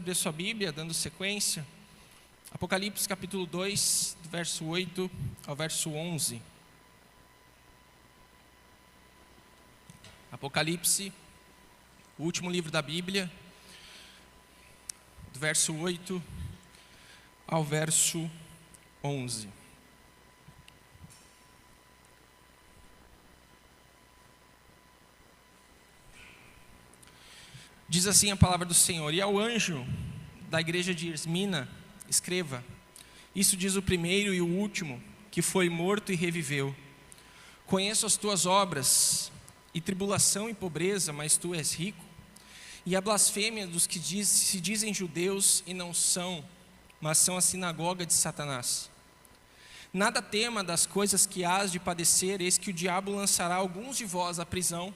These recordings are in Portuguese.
abrir sua Bíblia, dando sequência. Apocalipse capítulo 2, do verso 8 ao verso 11. Apocalipse, o último livro da Bíblia, do verso 8 ao verso 11. Diz assim a palavra do Senhor: e ao anjo da igreja de Esmina, escreva: isso diz o primeiro e o último, que foi morto e reviveu. Conheço as tuas obras, e tribulação e pobreza, mas tu és rico, e a blasfêmia dos que se dizem judeus e não são, mas são a sinagoga de Satanás. Nada tema das coisas que hás de padecer, eis que o diabo lançará alguns de vós à prisão,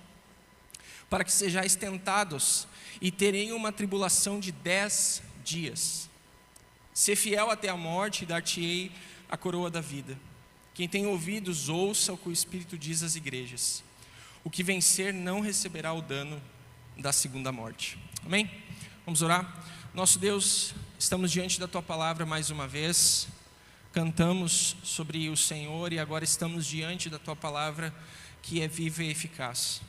para que sejais tentados, e terem uma tribulação de 10 dias. Sê fiel até a morte, e dar-te-ei a coroa da vida. Quem tem ouvidos, ouça o que o Espírito diz às igrejas. O que vencer não receberá o dano da segunda morte. Amém? Vamos orar? Nosso Deus, estamos diante da Tua palavra mais uma vez. Cantamos sobre o Senhor e agora estamos diante da Tua palavra, que é viva e eficaz.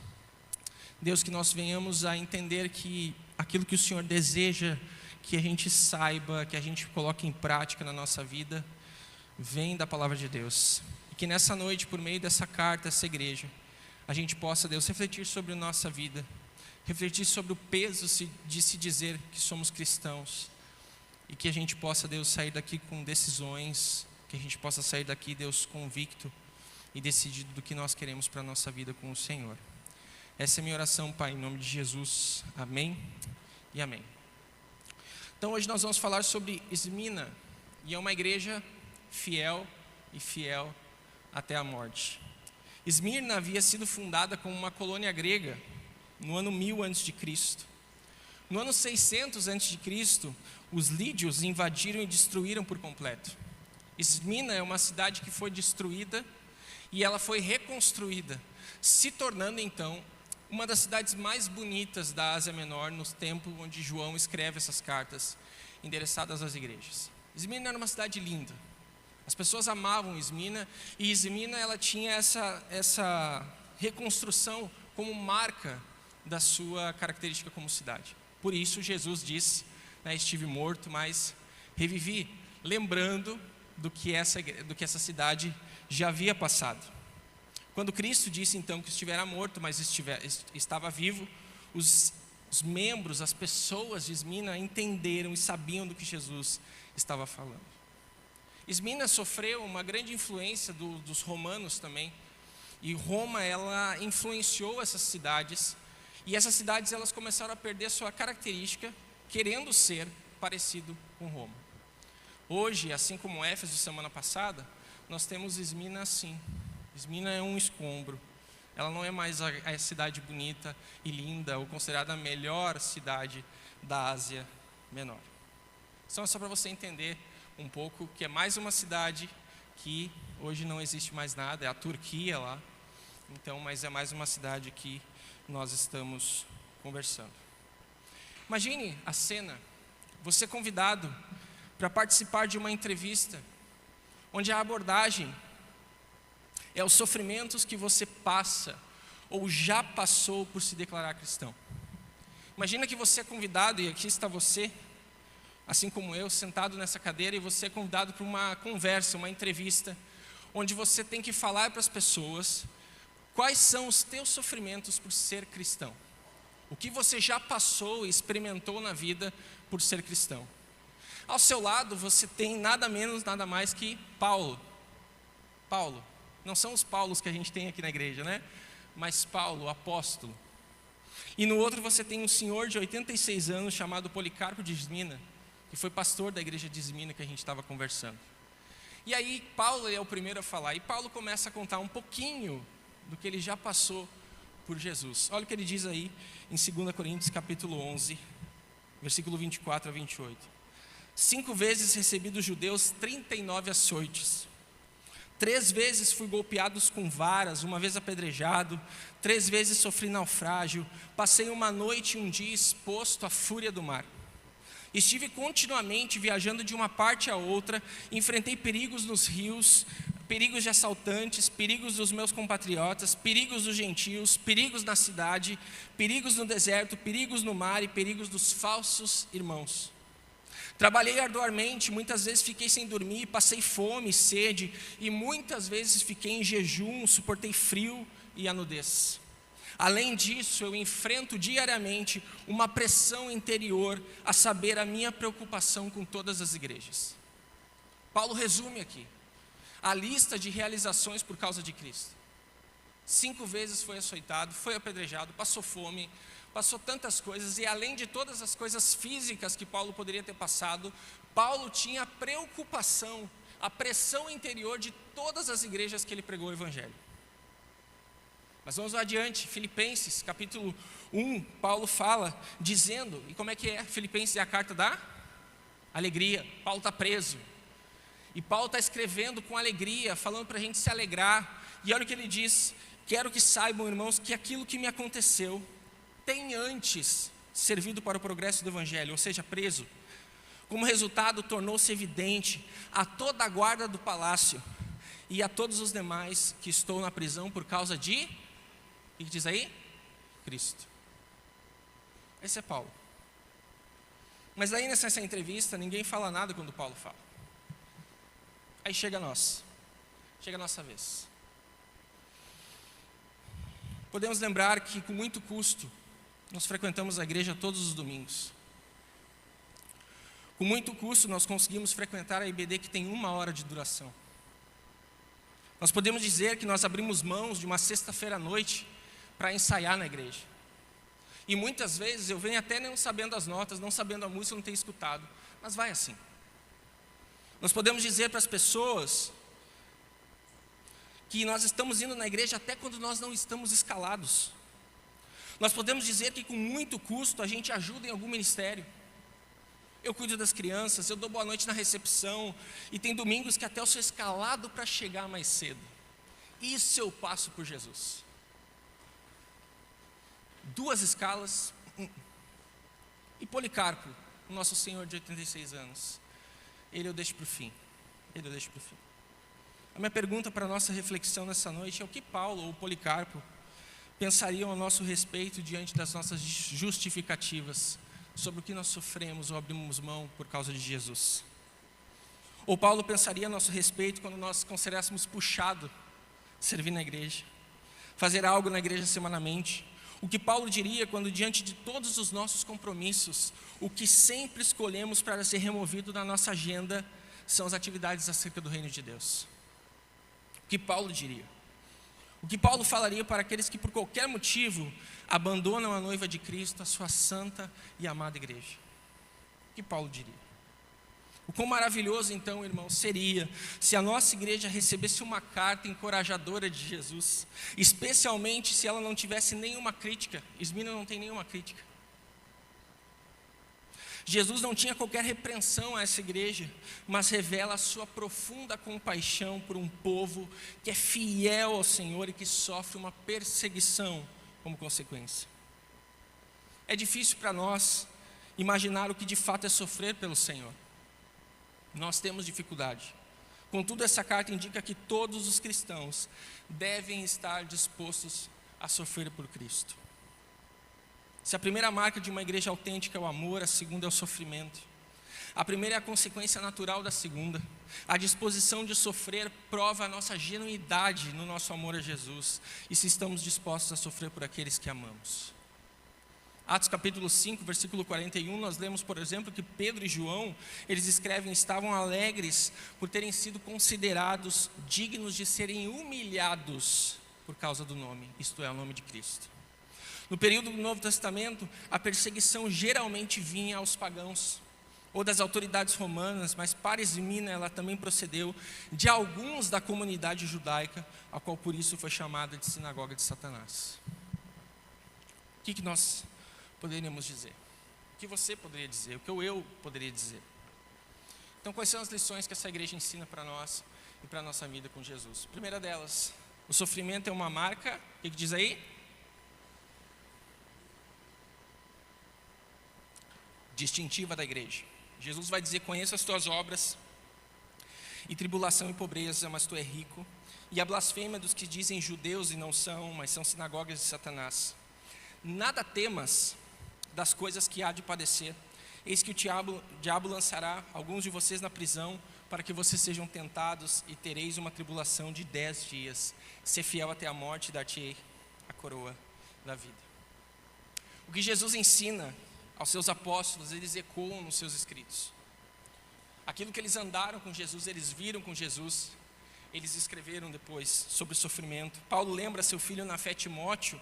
Deus, que nós venhamos a entender que aquilo que o Senhor deseja que a gente saiba, que a gente coloque em prática na nossa vida, vem da palavra de Deus. E que nessa noite, por meio dessa carta, essa igreja, a gente possa, Deus, refletir sobre a nossa vida, refletir sobre o peso de se dizer que somos cristãos, e que a gente possa, Deus, sair daqui com decisões, que a gente possa sair daqui, Deus, convicto e decidido do que nós queremos para a nossa vida com o Senhor. Essa é a minha oração, Pai, em nome de Jesus. Amém e amém. Então hoje nós vamos falar sobre Esmina, e é uma igreja fiel e fiel até a morte. Esmirna havia sido fundada como uma colônia grega no ano 1000 a.C. No ano 600 a.C., os lídios invadiram e destruíram por completo. Esmina é uma cidade que foi destruída e ela foi reconstruída, se tornando então uma das cidades mais bonitas da Ásia Menor, nos tempos onde João escreve essas cartas endereçadas às igrejas. Esmina era uma cidade linda. As pessoas amavam Esmina, e Esmina ela tinha essa reconstrução como marca da sua característica como cidade. Por isso Jesus disse, estive morto, mas revivi, lembrando do que essa cidade já havia passado. Quando Cristo disse então que estivera morto, mas estava vivo, os membros, as pessoas de Esmina entenderam e sabiam do que Jesus estava falando. Esmina sofreu uma grande influência dos romanos também, e Roma ela influenciou essas cidades, e essas cidades elas começaram a perder sua característica, querendo ser parecido com Roma. Hoje, assim como Éfeso semana passada, nós temos Esmina assim. Esmina é um escombro, ela não é mais a cidade bonita e linda, ou considerada a melhor cidade da Ásia Menor. Então é só para você entender um pouco que é mais uma cidade que hoje não existe mais nada, é a Turquia lá, então, mas é mais uma cidade que nós estamos conversando. Imagine a cena, você convidado para participar de uma entrevista, onde a abordagem é os sofrimentos que você passa ou já passou por se declarar cristão. Imagina que você é convidado, e aqui está você, assim como eu, sentado nessa cadeira, e você é convidado para uma conversa, uma entrevista, onde você tem que falar para as pessoas quais são os teus sofrimentos por ser cristão. O que você já passou e experimentou na vida por ser cristão. Ao seu lado você tem nada menos, nada mais que Paulo. Não são os Paulos que a gente tem aqui na igreja, né? Mas Paulo, o apóstolo. E no outro você tem um senhor de 86 anos chamado Policarpo de Esmina, que foi pastor da igreja de Esmina que a gente estava conversando. E aí Paulo é o primeiro a falar, e Paulo começa a contar um pouquinho do que ele já passou por Jesus. Olha o que ele diz aí em 2 Coríntios capítulo 11, versículo 24 a 28. 5 vezes recebi dos judeus 39 açoites. 3 vezes fui golpeado com varas, 1 vez apedrejado, 3 vezes sofri naufrágio, passei uma noite e um dia exposto à fúria do mar. Estive continuamente viajando de uma parte a outra, enfrentei perigos nos rios, perigos de assaltantes, perigos dos meus compatriotas, perigos dos gentios, perigos na cidade, perigos no deserto, perigos no mar e perigos dos falsos irmãos. Trabalhei arduamente, muitas vezes fiquei sem dormir, passei fome, sede, e muitas vezes fiquei em jejum, suportei frio e a nudez. Além disso, eu enfrento diariamente uma pressão interior, a saber, a minha preocupação com todas as igrejas. Paulo resume aqui a lista de realizações por causa de Cristo. 5 vezes foi açoitado, foi apedrejado, passou fome, passou tantas coisas, e além de todas as coisas físicas que Paulo poderia ter passado, Paulo tinha a preocupação, a pressão interior de todas as igrejas que ele pregou o evangelho. Mas vamos adiante, Filipenses, capítulo 1, Paulo fala, dizendo, e como é que é? Filipenses é a carta da alegria. Paulo está preso, e Paulo está escrevendo com alegria, falando para a gente se alegrar, e olha o que ele diz: quero que saibam, irmãos, que aquilo que me aconteceu tem antes servido para o progresso do evangelho, ou seja, preso. Como resultado, tornou-se evidente a toda a guarda do palácio e a todos os demais que estou na prisão por causa de, o que diz aí? Cristo. Esse é Paulo. Mas aí nessa entrevista, ninguém fala nada quando Paulo fala. Aí chega a nossa vez. Podemos lembrar que com muito custo, nós frequentamos a igreja todos os domingos. Com muito custo, nós conseguimos frequentar a IBD que tem 1 hora de duração. Nós podemos dizer que nós abrimos mãos de uma sexta-feira à noite para ensaiar na igreja. E muitas vezes eu venho até não sabendo as notas, não sabendo a música, não tenho escutado, mas vai assim. Nós podemos dizer para as pessoas que nós estamos indo na igreja até quando nós não estamos escalados. Nós podemos dizer que com muito custo a gente ajuda em algum ministério. Eu cuido das crianças, eu dou boa noite na recepção, e tem domingos que até eu sou escalado para chegar mais cedo. Isso eu passo por Jesus. 2 escalas, e Policarpo, o nosso senhor de 86 anos, ele eu deixo para o fim. A minha pergunta para a nossa reflexão nessa noite é: o que Paulo ou Policarpo pensariam a nosso respeito diante das nossas justificativas sobre o que nós sofremos ou abrimos mão por causa de Jesus? Ou Paulo pensaria a nosso respeito quando nós considerássemos puxado servir na igreja, fazer algo na igreja semanalmente? O que Paulo diria quando, diante de todos os nossos compromissos, o que sempre escolhemos para ser removido da nossa agenda são as atividades acerca do reino de Deus? O que Paulo diria? O que Paulo falaria para aqueles que por qualquer motivo abandonam a noiva de Cristo, a sua santa e amada igreja? O que Paulo diria? O quão maravilhoso então, irmão, seria se a nossa igreja recebesse uma carta encorajadora de Jesus, especialmente se ela não tivesse nenhuma crítica. Esmina não tem nenhuma crítica. Jesus não tinha qualquer repreensão a essa igreja, mas revela a sua profunda compaixão por um povo que é fiel ao Senhor e que sofre uma perseguição como consequência. É difícil para nós imaginar o que de fato é sofrer pelo Senhor. Nós temos dificuldade. Contudo, essa carta indica que todos os cristãos devem estar dispostos a sofrer por Cristo. Se a primeira marca de uma igreja autêntica é o amor, a segunda é o sofrimento. A primeira é a consequência natural da segunda. A disposição de sofrer prova a nossa genuidade no nosso amor a Jesus e se estamos dispostos a sofrer por aqueles que amamos. Atos capítulo 5, versículo 41, nós lemos, por exemplo, que Pedro e João, eles escrevem, estavam alegres por terem sido considerados dignos de serem humilhados por causa do nome, isto é, o nome de Cristo. No período do Novo Testamento, a perseguição geralmente vinha aos pagãos ou das autoridades romanas, mas para Esmina ela também procedeu de alguns da comunidade judaica, a qual por isso foi chamada de sinagoga de Satanás. O que nós poderíamos dizer? O que você poderia dizer? O que eu poderia dizer? Então, quais são as lições que essa igreja ensina para nós e para a nossa vida com Jesus? A primeira delas, o sofrimento é uma marca, o que diz aí? distintiva da igreja. Jesus vai dizer: conheço as tuas obras, e tribulação e pobreza, mas tu és rico, e a blasfêmia dos que dizem judeus e não são, mas são sinagogas de Satanás. Nada temas das coisas que há de padecer, eis que o diabo lançará alguns de vocês na prisão, para que vocês sejam tentados, e tereis uma tribulação de 10 dias. Ser fiel até a morte, e dar-te-ei a coroa da vida. O que Jesus ensina aos seus apóstolos, eles ecoam nos seus escritos. Aquilo que eles andaram com Jesus, eles viram com Jesus, eles escreveram depois sobre o sofrimento. Paulo lembra seu filho na fé, Timóteo,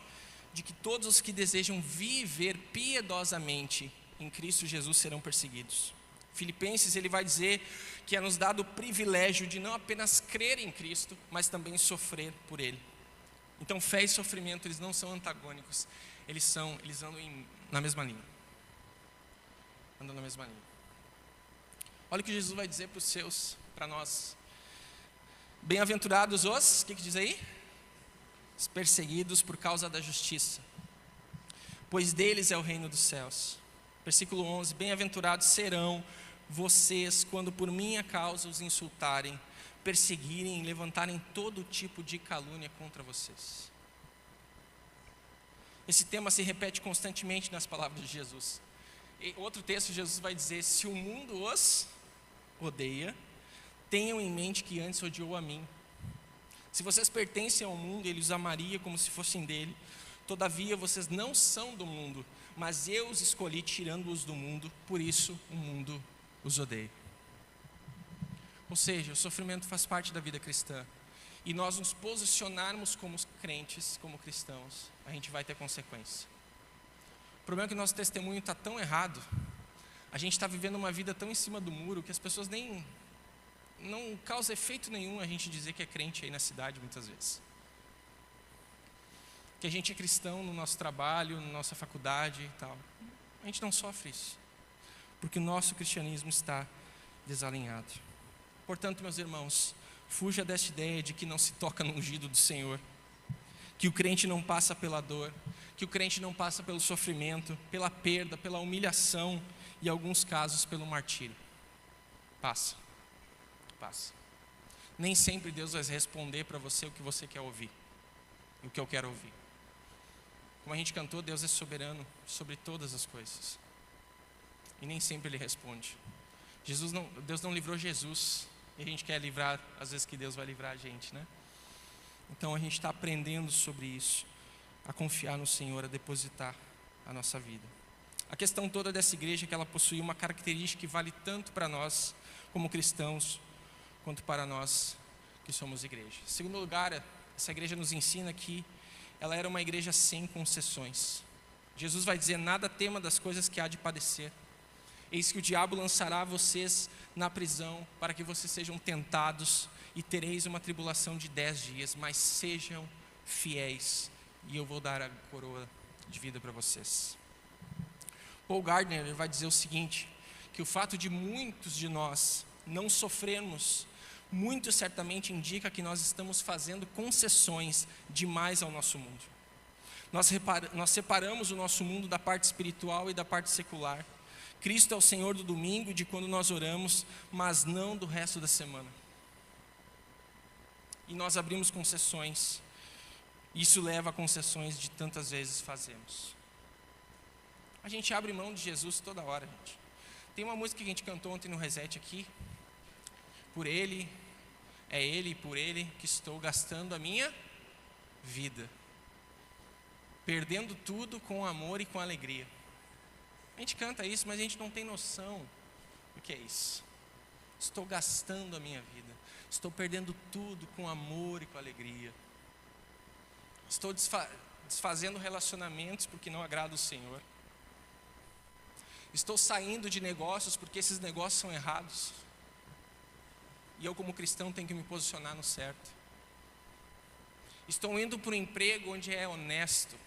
de que todos os que desejam viver piedosamente em Cristo Jesus serão perseguidos. Filipenses, ele vai dizer que é nos dado o privilégio de não apenas crer em Cristo, mas também sofrer por Ele. Então fé e sofrimento, eles não são antagônicos, eles andam na mesma linha. Andam na mesma linha. Olha o que Jesus vai dizer para os seus, para nós. Bem-aventurados os, o que diz aí? Os perseguidos por causa da justiça, pois deles é o reino dos céus. Versículo 11, bem-aventurados serão vocês quando por minha causa os insultarem, perseguirem e levantarem todo tipo de calúnia contra vocês. Esse tema se repete constantemente nas palavras de Jesus. Em outro texto, Jesus vai dizer: se o mundo os odeia, tenham em mente que antes odiou a mim. Se vocês pertencem ao mundo, ele os amaria como se fossem dele. Todavia, vocês não são do mundo, mas eu os escolhi tirando-os do mundo, por isso o mundo os odeia. Ou seja, o sofrimento faz parte da vida cristã. E nós nos posicionarmos como crentes, como cristãos, a gente vai ter consequência. O problema é que o nosso testemunho está tão errado, a gente está vivendo uma vida tão em cima do muro, que as pessoas não causa efeito nenhum a gente dizer que é crente aí na cidade, muitas vezes. Que a gente é cristão no nosso trabalho, na nossa faculdade e tal. A gente não sofre isso, porque o nosso cristianismo está desalinhado. Portanto, meus irmãos, fuja desta ideia de que não se toca no ungido do Senhor, que o crente não passa pela dor, que o crente não passa pelo sofrimento, pela perda, pela humilhação e, em alguns casos, pelo martírio. Passa. Nem sempre Deus vai responder para você o que você quer ouvir, o que eu quero ouvir. Como a gente cantou, Deus é soberano sobre todas as coisas, e nem sempre Ele responde. Deus não livrou Jesus, e a gente quer livrar, às vezes que Deus vai livrar a gente, né? Então a gente está aprendendo sobre isso, a confiar no Senhor, a depositar a nossa vida. A questão toda dessa igreja é que ela possui uma característica que vale tanto para nós como cristãos, quanto para nós que somos igreja. Em segundo lugar, essa igreja nos ensina que ela era uma igreja sem concessões. Jesus vai dizer: nada tema das coisas que há de padecer, eis que o diabo lançará vocês na prisão, para que vocês sejam tentados, e tereis uma tribulação de 10 dias, mas sejam fiéis, e eu vou dar a coroa de vida para vocês. Paul Gardner vai dizer o seguinte, que o fato de muitos de nós não sofrermos, muito certamente indica que nós estamos fazendo concessões demais ao nosso mundo. Nós separamos o nosso mundo da parte espiritual e da parte secular. Cristo é o Senhor do domingo, de quando nós oramos, mas não do resto da semana. E nós abrimos concessões. Isso leva a concessões de tantas vezes fazemos. A gente abre mão de Jesus toda hora, gente. Tem uma música que a gente cantou ontem no Reset aqui. Por Ele, é Ele e por Ele que estou gastando a minha vida. Perdendo tudo com amor e com alegria. A gente canta isso, mas a gente não tem noção do que é isso. Estou gastando a minha vida. Estou perdendo tudo com amor e com alegria. Estou desfazendo relacionamentos porque não agrada o Senhor. Estou saindo de negócios porque esses negócios são errados. E eu, como cristão, tenho que me posicionar no certo. Estou indo para um emprego onde é honesto.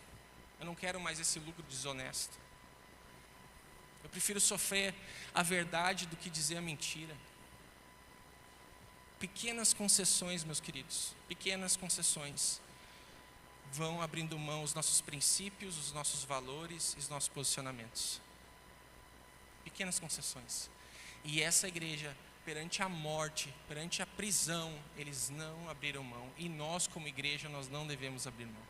Eu não quero mais esse lucro desonesto. Eu prefiro sofrer a verdade do que dizer a mentira. Pequenas concessões, meus queridos, pequenas concessões vão abrindo mão os nossos princípios, os nossos valores e os nossos posicionamentos. pequenas concessões. E essa igreja, perante a morte, perante a prisão, eles não abriram mão. E nós, como igreja, nós não devemos abrir mão.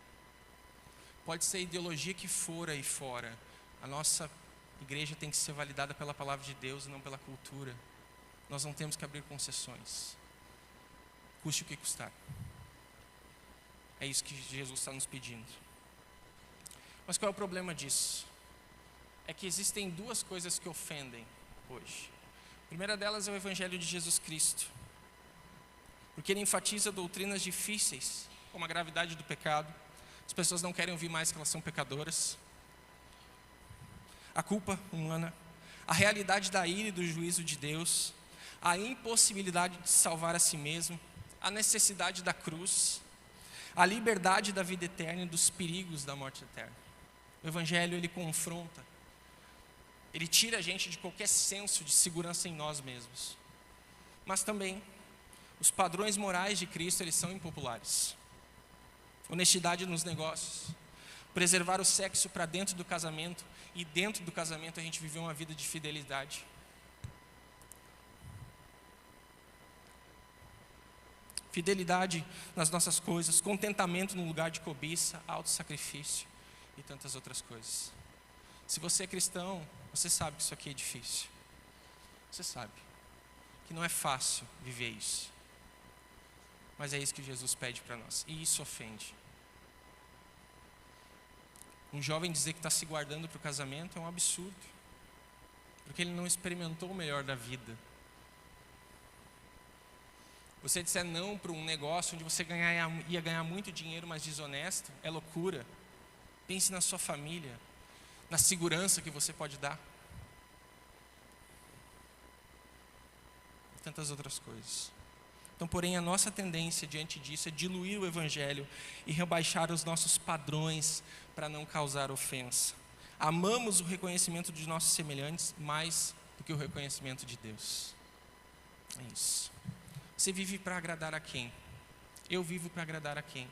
Pode ser a ideologia que for aí fora, a nossa igreja tem que ser validada pela palavra de Deus e não pela cultura. Nós não temos que abrir concessões, custe o que custar. É isso que Jesus está nos pedindo. Mas qual é o problema disso? É que existem duas coisas que ofendem hoje. A primeira delas é o Evangelho de Jesus Cristo, porque ele enfatiza doutrinas difíceis, como a gravidade do pecado. As pessoas não querem ouvir mais que elas são pecadoras. A culpa humana, a realidade da ira e do juízo de Deus, a impossibilidade de salvar a si mesmo, a necessidade da cruz, a liberdade da vida eterna e dos perigos da morte eterna. O Evangelho, ele confronta, ele tira a gente de qualquer senso de segurança em nós mesmos. Mas também, os padrões morais de Cristo, eles são impopulares. Honestidade nos negócios, preservar o sexo para dentro do casamento, e dentro do casamento a gente viver uma vida de fidelidade. Fidelidade nas nossas coisas, contentamento no lugar de cobiça, autossacrifício e tantas outras coisas. Se você é cristão, você sabe que isso aqui é difícil. Você sabe que não é fácil viver isso. Mas é isso que Jesus pede para nós. E isso ofende. Um jovem dizer que está se guardando para o casamento é um absurdo. Porque ele não experimentou o melhor da vida. Você disser não para um negócio onde você ia ganhar muito dinheiro, mas desonesto, é loucura. Pense na sua família, na segurança que você pode dar. E tantas outras coisas. Então, porém, a nossa tendência diante disso é diluir o Evangelho e rebaixar os nossos padrões para não causar ofensa. Amamos o reconhecimento de nossos semelhantes mais do que o reconhecimento de Deus. É isso. Você vive para agradar a quem? Eu vivo para agradar a quem?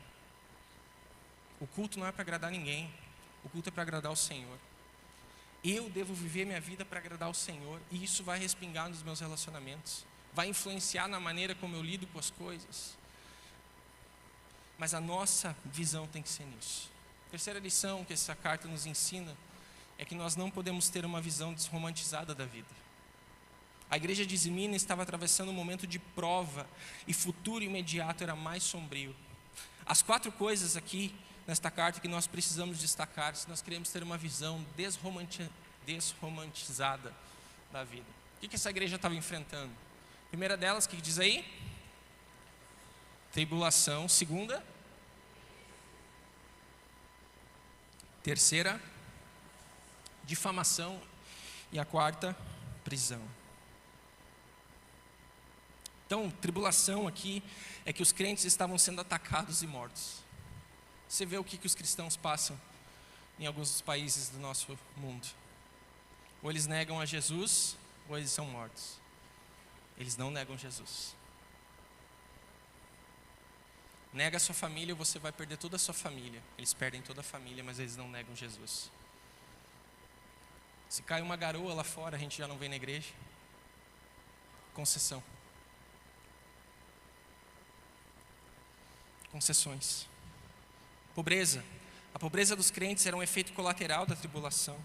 O culto não é para agradar ninguém. O culto é para agradar o Senhor. Eu devo viver minha vida para agradar o Senhor. E isso vai respingar nos meus relacionamentos. Vai influenciar na maneira como eu lido com as coisas. Mas a nossa visão tem que ser nisso. A terceira lição que essa carta nos ensina é que nós não podemos ter uma visão desromantizada da vida. A igreja de Esmina estava atravessando um momento de prova e futuro imediato era mais sombrio. As 4 coisas aqui nesta carta que nós precisamos destacar se nós queremos ter uma visão desromantizada da vida. O que essa igreja estava enfrentando? A primeira delas, o que diz aí? Tribulação. Segunda? Terceira? Difamação. E a quarta? Prisão. Então, tribulação aqui é que os crentes estavam sendo atacados e mortos. Você vê o que os cristãos passam em alguns dos países do nosso mundo. Ou eles negam a Jesus, ou eles são mortos. Eles não negam Jesus. Nega a sua família, você vai perder toda a sua família. Eles perdem toda a família, mas eles não negam Jesus. Se cai uma garoa lá fora, a gente já não vem na igreja. Concessão. Concessões. Pobreza. A pobreza dos crentes era um efeito colateral da tribulação.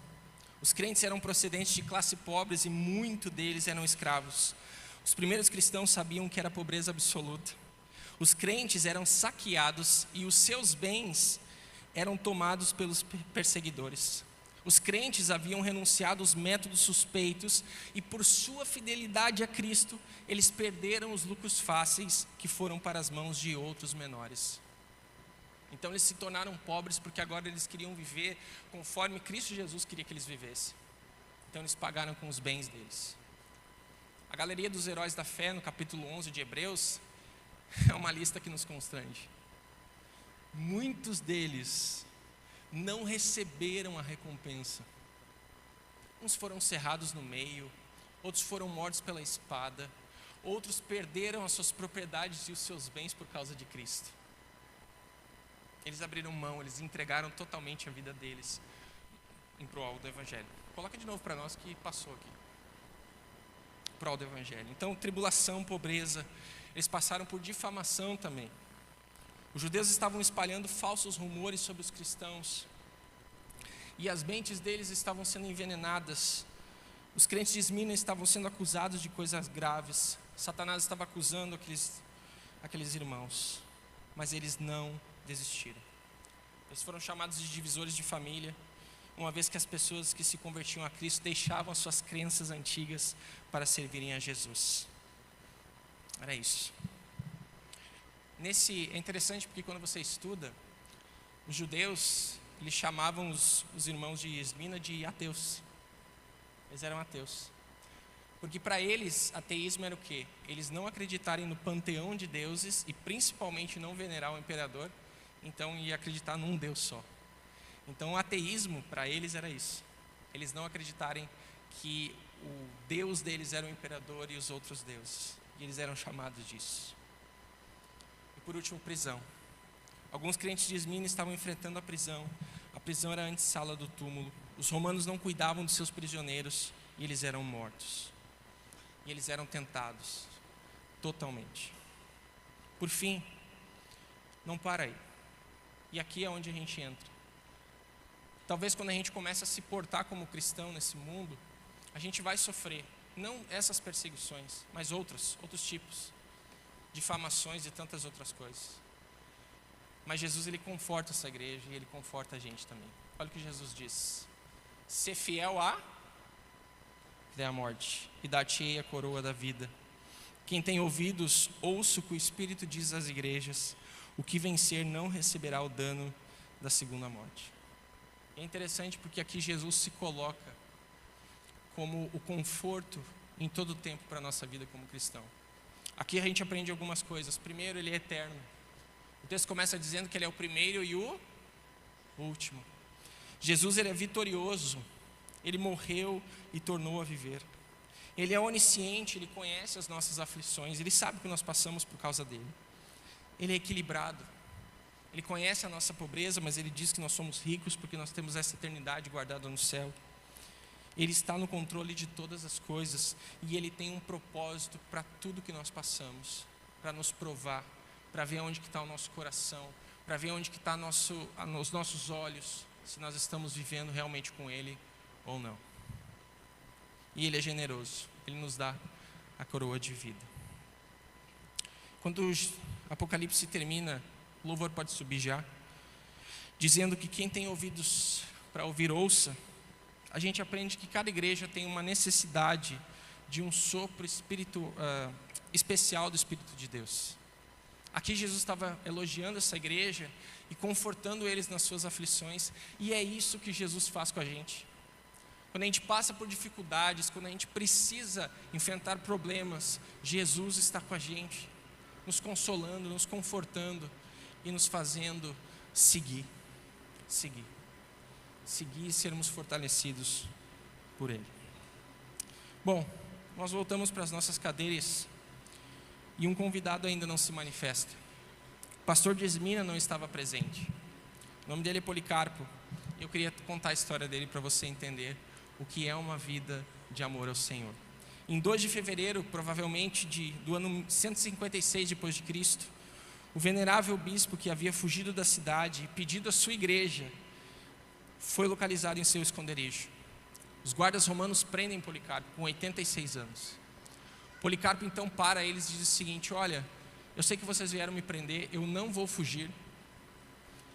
Os crentes eram procedentes de classe pobres e muitos deles eram escravos. Os primeiros cristãos sabiam que era pobreza absoluta. Os crentes eram saqueados e os seus bens eram tomados pelos perseguidores. Os crentes haviam renunciado aos métodos suspeitos e por sua fidelidade a Cristo, eles perderam os lucros fáceis que foram para as mãos de outros menores. Então eles se tornaram pobres porque agora eles queriam viver conforme Cristo Jesus queria que eles vivessem. Então eles pagaram com os bens deles. A galeria dos heróis da fé, no capítulo 11 de Hebreus, é uma lista que nos constrange. Muitos deles não receberam a recompensa. Uns foram cerrados no meio, outros foram mortos pela espada, outros perderam as suas propriedades e os seus bens por causa de Cristo. Eles abriram mão, eles entregaram totalmente a vida deles em prol do Evangelho. Coloca de novo para nós que passou aqui. prol do evangelho. Então, tribulação, pobreza, eles passaram por difamação também. Os judeus estavam espalhando falsos rumores sobre os cristãos, e as mentes deles estavam sendo envenenadas. Os crentes de Esmina estavam sendo acusados de coisas graves. Satanás estava acusando aqueles irmãos, mas eles não desistiram. Eles foram chamados de divisores de família, uma vez que as pessoas que se convertiam a Cristo deixavam as suas crenças antigas para servirem a Jesus. Era isso. É interessante porque quando você estuda, os judeus, eles chamavam os irmãos de Esmina de ateus. Eles eram ateus. Porque para eles, ateísmo era o quê? Eles não acreditarem no panteão de deuses e principalmente não venerar o imperador, então ia acreditar num Deus só. Então o ateísmo para eles era isso. Eles não acreditarem que o Deus deles era o imperador e os outros deuses. E eles eram chamados disso. E por último, prisão. Alguns crentes de Esmina estavam enfrentando a prisão. A prisão era a antessala do túmulo. Os romanos não cuidavam dos seus prisioneiros e eles eram mortos. E eles eram tentados totalmente. Por fim, não para aí. E aqui é onde a gente entra. Talvez quando a gente começa a se portar como cristão nesse mundo, a gente vai sofrer, não essas perseguições, mas outros tipos, difamações e tantas outras coisas. Mas Jesus, ele conforta essa igreja e ele conforta a gente também. Olha o que Jesus diz: ser fiel até a morte, e dar-te-ei a coroa da vida. Quem tem ouvidos, ouça o que o Espírito diz às igrejas: o que vencer não receberá o dano da segunda morte. É interessante porque aqui Jesus se coloca como o conforto em todo o tempo para a nossa vida como cristão. Aqui a gente aprende algumas coisas. Primeiro, ele é eterno. O texto começa dizendo que ele é o primeiro e o último. Jesus, ele é vitorioso. Ele morreu e tornou a viver. Ele é onisciente, ele conhece as nossas aflições, ele sabe o que nós passamos por causa dele. Ele é equilibrado. Ele conhece a nossa pobreza, mas ele diz que nós somos ricos porque nós temos essa eternidade guardada no céu. Ele está no controle de todas as coisas e ele tem um propósito para tudo que nós passamos, para nos provar, para ver onde que está o nosso coração, para ver onde que está os nossos olhos, se nós estamos vivendo realmente com ele ou não. E ele é generoso, ele nos dá a coroa de vida. Quando o Apocalipse termina, o louvor pode subir já, dizendo que quem tem ouvidos para ouvir, ouça. A gente aprende que cada igreja tem uma necessidade de um sopro especial do Espírito de Deus. Aqui Jesus estava elogiando essa igreja e confortando eles nas suas aflições, e é isso que Jesus faz com a gente. Quando a gente passa por dificuldades, quando a gente precisa enfrentar problemas, Jesus está com a gente, nos consolando, nos confortando e nos fazendo seguir e sermos fortalecidos por Ele. Bom, nós voltamos para as nossas cadeiras e um convidado ainda não se manifesta. O pastor de Esmina não estava presente. O nome dele é Policarpo. Eu queria contar a história dele para você entender o que é uma vida de amor ao Senhor. Em 2 de fevereiro, provavelmente do ano 156 depois de Cristo, o venerável bispo que havia fugido da cidade e pedido à sua igreja foi localizado em seu esconderijo. Os guardas romanos prendem Policarpo com 86 anos. Policarpo então para eles e diz o seguinte: olha, eu sei que vocês vieram me prender, eu não vou fugir.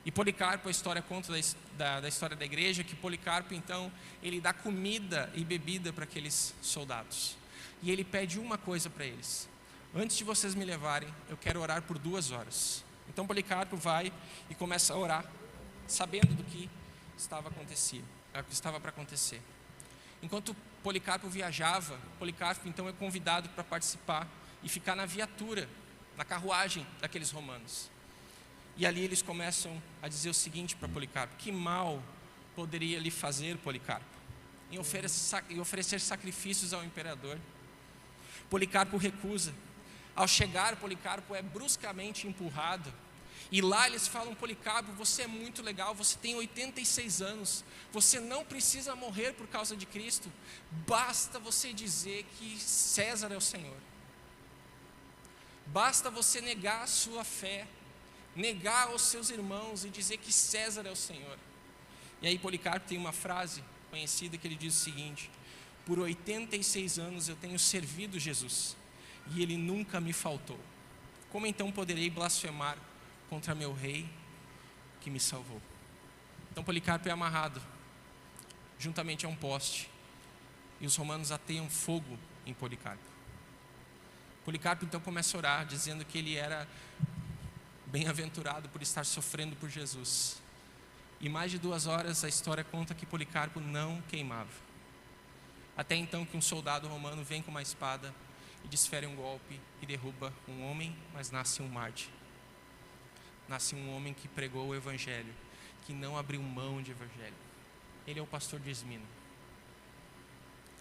E Policarpo, a história conta da história da igreja, que Policarpo então, ele dá comida e bebida para aqueles soldados. E ele pede uma coisa para eles: antes de vocês me levarem, eu quero orar por 2 horas. Então Policarpo vai e começa a orar, sabendo do que estava para acontecer. Enquanto Policarpo viajava, Policarpo então é convidado para participar e ficar na viatura, na carruagem daqueles romanos. E ali eles começam a dizer o seguinte para Policarpo: que mal poderia lhe fazer, Policarpo, em oferecer sacrifícios ao imperador? Policarpo recusa. Ao chegar, Policarpo é bruscamente empurrado E lá eles falam: Policarpo, você é muito legal, você tem 86 anos, você não precisa morrer por causa de Cristo, basta você dizer que César é o Senhor. Basta você negar a sua fé, negar aos seus irmãos e dizer que César é o Senhor. E aí Policarpo tem uma frase conhecida que ele diz o seguinte: por 86 anos eu tenho servido Jesus, e Ele nunca me faltou. Como então poderei blasfemar contra meu rei que me salvou? Então Policarpo é amarrado juntamente a um poste, e os romanos ateiam fogo em Policarpo. Policarpo então começa a orar, dizendo que ele era bem-aventurado por estar sofrendo por Jesus. E mais de 2 horas a história conta que Policarpo não queimava. Até então que um soldado romano vem com uma espada e desfere um golpe e derruba um homem, mas nasce um mártir. Nasce um homem que pregou o evangelho, que não abriu mão de evangelho. Ele é o pastor de Esmina.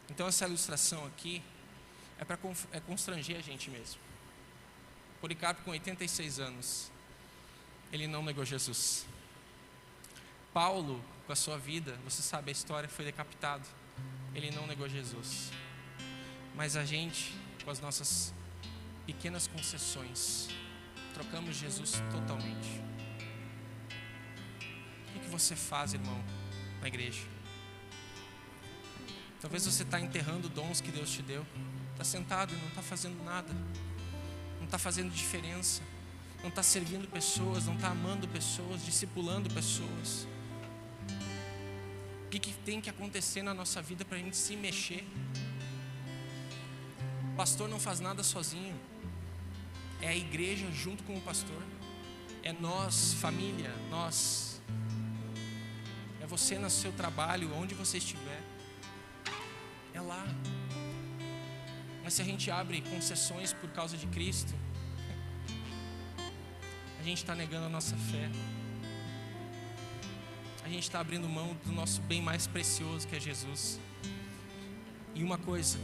Então essa ilustração aqui é para constranger a gente mesmo. Policarpo, com 86 anos, ele não negou Jesus. Paulo, com a sua vida, você sabe a história, foi decapitado. Ele não negou Jesus. Mas a gente, com as nossas pequenas concessões, trocamos Jesus totalmente. O que você faz, irmão, na igreja? Talvez você está enterrando dons que Deus te deu. Está sentado e não está fazendo nada. Não está fazendo diferença. Não está servindo pessoas, não está amando pessoas, discipulando pessoas. O que tem que acontecer na nossa vida para a gente se mexer? O pastor não faz nada sozinho. É a igreja junto com o pastor. É nós, família, nós. É você no seu trabalho, onde você estiver. É lá. Mas se a gente abre concessões por causa de Cristo, a gente está negando a nossa fé. A gente está abrindo mão do nosso bem mais precioso, que é Jesus. E uma coisa,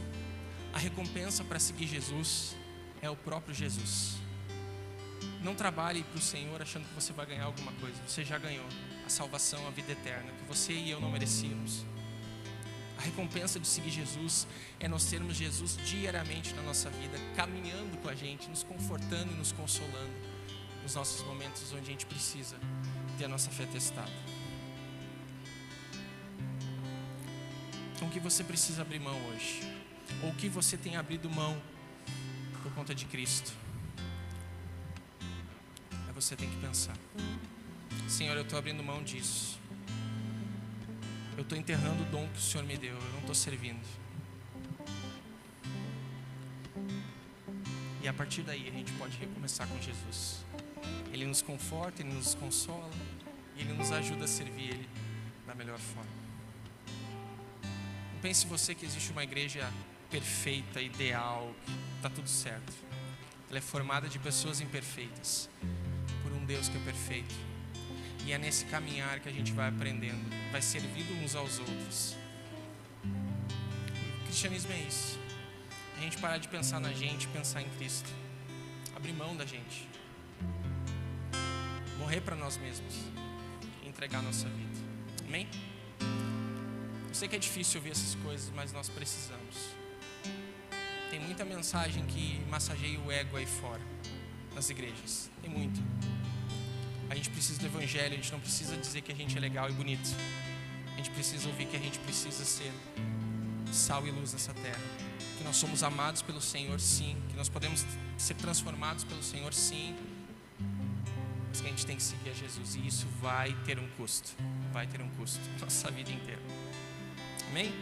a recompensa para seguir Jesus é o próprio Jesus. Não trabalhe para o Senhor achando que você vai ganhar alguma coisa. Você já ganhou a salvação, a vida eterna, que você e eu não merecíamos. A recompensa de seguir Jesus é nós termos Jesus diariamente na nossa vida, caminhando com a gente, nos confortando e nos consolando nos nossos momentos onde a gente precisa ter a nossa fé testada. Então, o que você precisa abrir mão hoje? Ou o que você tem abrido mão por conta de Cristo? Aí você tem que pensar: Senhor, eu estou abrindo mão disso. Eu estou enterrando o dom que o Senhor me deu. Eu não estou servindo. E a partir daí a gente pode recomeçar com Jesus. Ele nos conforta, Ele nos consola, e Ele nos ajuda a servir Ele da melhor forma. Não pense você que existe uma igreja perfeita, ideal, que está tudo certo. Ela é formada de pessoas imperfeitas, por um Deus que é perfeito. E é nesse caminhar que a gente vai aprendendo, vai servindo uns aos outros. O cristianismo é isso. A gente parar de pensar na gente, pensar em Cristo. Abrir mão da gente. Morrer para nós mesmos. E entregar a nossa vida. Amém? Eu sei que é difícil ouvir essas coisas, mas nós precisamos. Tem muita mensagem que massageia o ego aí fora, nas igrejas. Tem muito. A gente precisa do evangelho, a gente não precisa dizer que a gente é legal e bonito. A gente precisa ouvir que a gente precisa ser sal e luz nessa terra. Que nós somos amados pelo Senhor, sim. Que nós podemos ser transformados pelo Senhor, sim. Mas que a gente tem que seguir a Jesus. E isso vai ter um custo. Vai ter um custo. Nossa vida inteira. Amém?